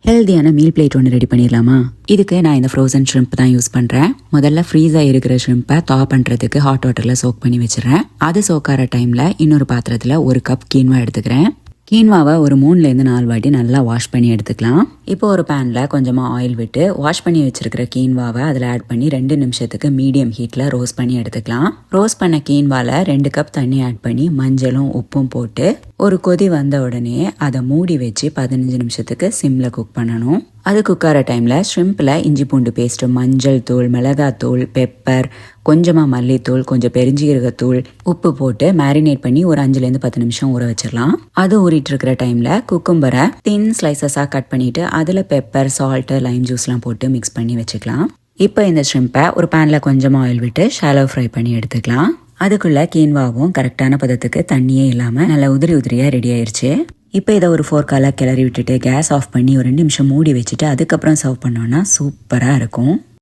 ஹெல்தியான meal plate ஒன்று ready பண்ணிடலாமா? இதுக்கு நான் இந்த ஃப்ரோசன் ஷ்ரிம்ப் தான் யூஸ் பண்ணுறேன். முதல்ல ஃப்ரீஸாக இருக்கிற ஷ்ரிம்பை தா பண்ணுறதுக்கு ஹாட் வாட்டரில் சோக் பண்ணி வச்சிடறேன். அது சோக்கார டைமில் இன்னொரு பாத்திரத்தில் 1 கப் கீன்வா எடுத்துக்கிறேன். கீன்வாவை ஒரு 3-4 வாட்டி நல்லா வாஷ் பண்ணி எடுத்துக்கலாம். இப்போ ஒரு பேனில் கொஞ்சமாக ஆயில் விட்டு வாஷ் பண்ணி வச்சிருக்கிற கீன்வாவை அதில் ஆட் பண்ணி 2 நிமிஷத்துக்கு மீடியம் ஹீட்டில் ரோஸ்ட் பண்ணி எடுத்துக்கலாம். ரோஸ்ட் பண்ண கீன்வாவில் 2 கப் தண்ணி ஆட் பண்ணி மஞ்சளும் உப்பும் போட்டு ஒரு கொதி வந்த உடனே அதை மூடி வச்சு 15 நிமிஷத்துக்கு சிம்மில் குக் பண்ணணும். அது குக்கார டைமில் ஷ்ரிம்பில் இஞ்சி பூண்டு பேஸ்ட்டு, மஞ்சள் தூள், மிளகாத்தூள், பெப்பர், கொஞ்சமாக மல்லித்தூள், கொஞ்சம் பெருஞ்சீரகத்தூள், உப்பு போட்டு மேரினேட் பண்ணி ஒரு 5-10 நிமிஷம் ஊற வச்சிடலாம். அது ஊறிட்டு இருக்கிற டைமில் குக்கும்பரை தின் ஸ்லைசஸாக கட் பண்ணிவிட்டு அதில் பெப்பர், சால்ட்டு, லைம் ஜூஸ்லாம் போட்டு மிக்ஸ் பண்ணி வச்சுக்கலாம். இப்போ இந்த ஷ்ரிம்பை ஒரு பேனில் கொஞ்சமாக ஆயில் விட்டு ஷாலோ ஃப்ரை பண்ணி எடுத்துக்கலாம். அதுக்குள்ளே கீன்வாவும் கரெக்டான பதத்துக்கு தண்ணியே இல்லாமல் நல்லா உதிரியாக ரெடி ஆயிடுச்சு. இப்போ இதை ஒரு ஃபோர்க்கால கிளறி விட்டுட்டு கேஸ் ஆஃப் பண்ணி ஒரு 2 நிமிஷம் மூடி வச்சுட்டு அதுக்கப்புறம் சர்வ் பண்ணோன்னா சூப்பராக இருக்கும்.